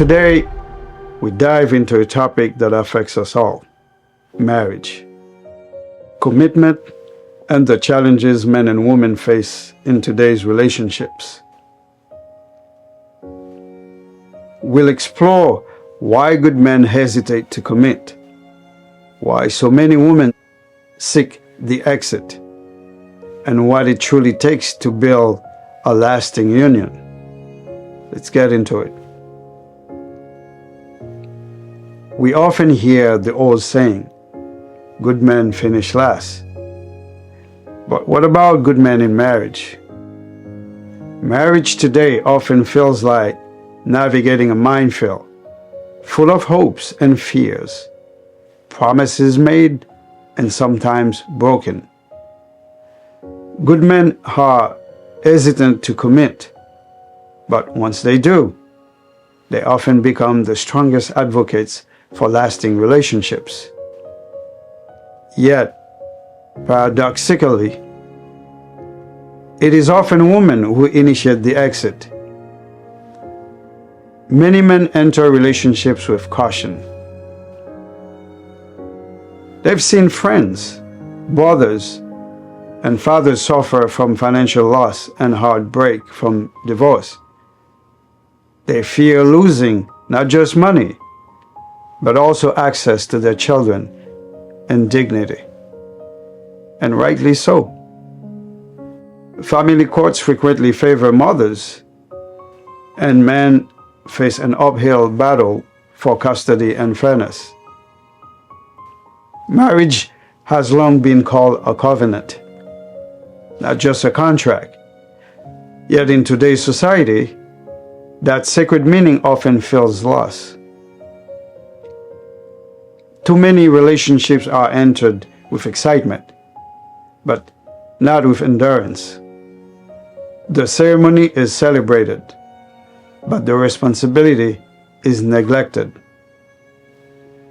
Today, we dive into a topic that affects us all: marriage, commitment, and the challenges men and women face in today's relationships. We'll explore why good men hesitate to commit, why so many women seek the exit, and what it truly takes to build a lasting union. Let's get into it. We often hear the old saying, good men finish last. But what about good men in marriage? Marriage today often feels like navigating a minefield, full of hopes and fears, promises made and sometimes broken. Good men are hesitant to commit, but once they do, they often become the strongest advocates for lasting relationships. Yet, paradoxically, it is often women who initiate the exit. Many men enter relationships with caution. They've seen friends, brothers, and fathers suffer from financial loss and heartbreak from divorce. They fear losing not just money, but also access to their children and dignity. And rightly so. Family courts frequently favor mothers, and men face an uphill battle for custody and fairness. Marriage has long been called a covenant, not just a contract. Yet in today's society, that sacred meaning often feels lost. Too many relationships are entered with excitement, but not with endurance. The ceremony is celebrated, but the responsibility is neglected.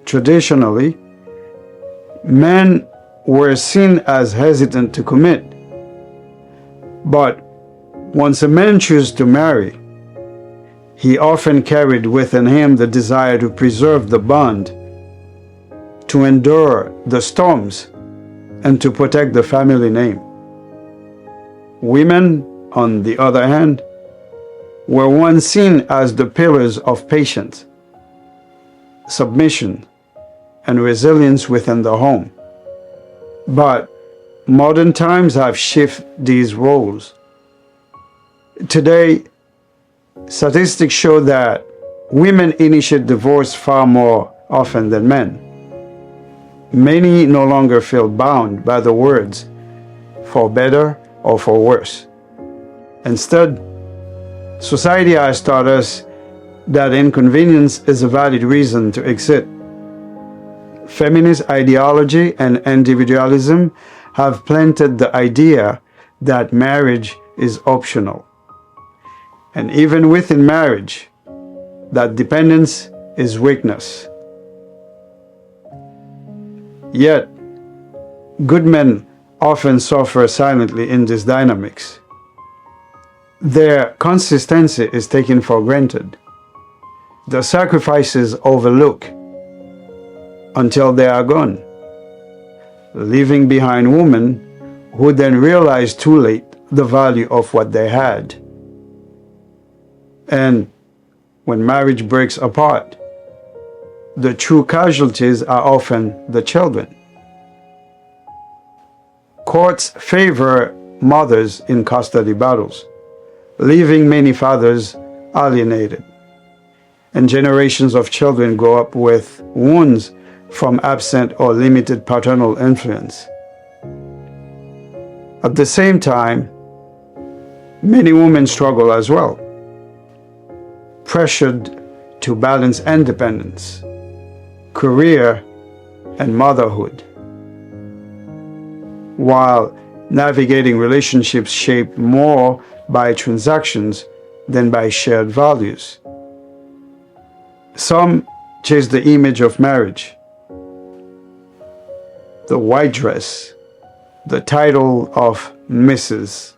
Traditionally, men were seen as hesitant to commit, but once a man chooses to marry, he often carried within him the desire to preserve the bond, to endure the storms, and to protect the family name. Women, on the other hand, were once seen as the pillars of patience, submission, and resilience within the home. But modern times have shifted these roles. Today, statistics show that women initiate divorce far more often than men. Many no longer feel bound by the words, for better or for worse. Instead, society has taught us that inconvenience is a valid reason to exit. Feminist ideology and individualism have planted the idea that marriage is optional. And even within marriage, that dependence is weakness. Yet, good men often suffer silently in these dynamics. Their consistency is taken for granted. The sacrifices overlooked until they are gone, leaving behind women who then realize too late the value of what they had. And when marriage breaks apart, the true casualties are often the children. Courts favor mothers in custody battles, leaving many fathers alienated. And generations of children grow up with wounds from absent or limited paternal influence. At the same time, many women struggle as well, pressured to balance independence, career, and motherhood, while navigating relationships shaped more by transactions than by shared values. Some chase the image of marriage, the white dress, the title of Mrs.,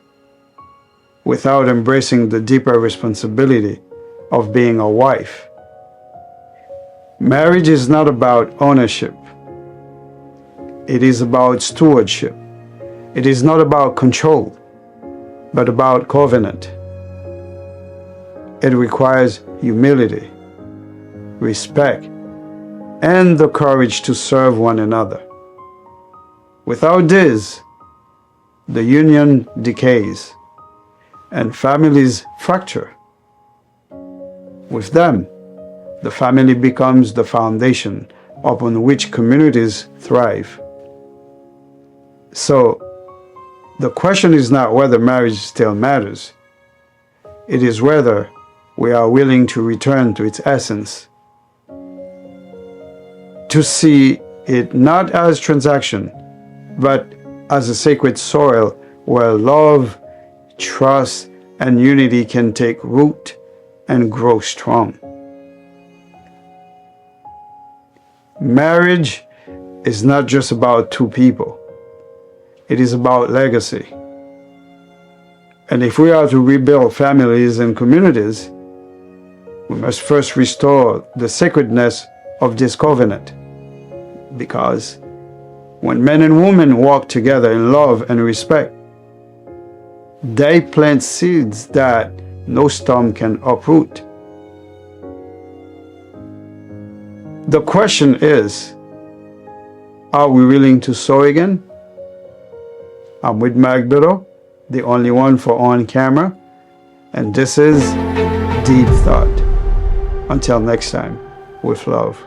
without embracing the deeper responsibility of being a wife, Marriage is not about ownership. It is about stewardship. It is not about control, but about covenant. It requires humility, respect, and the courage to serve one another. Without this, the union decays and families fracture. With them, the family becomes the foundation upon which communities thrive. So, the question is not whether marriage still matters. It is whether we are willing to return to its essence, to see it not as transaction, but as a sacred soil where love, trust, and unity can take root and grow strong. Marriage is not just about two people. It is about legacy. And if we are to rebuild families and communities, we must first restore the sacredness of this covenant. Because when men and women walk together in love and respect, they plant seeds that no storm can uproot. The question is, are we willing to sow again? I'm with Magdalo, the only one for On Camera, and this is Deep Thought. Until next time, with love.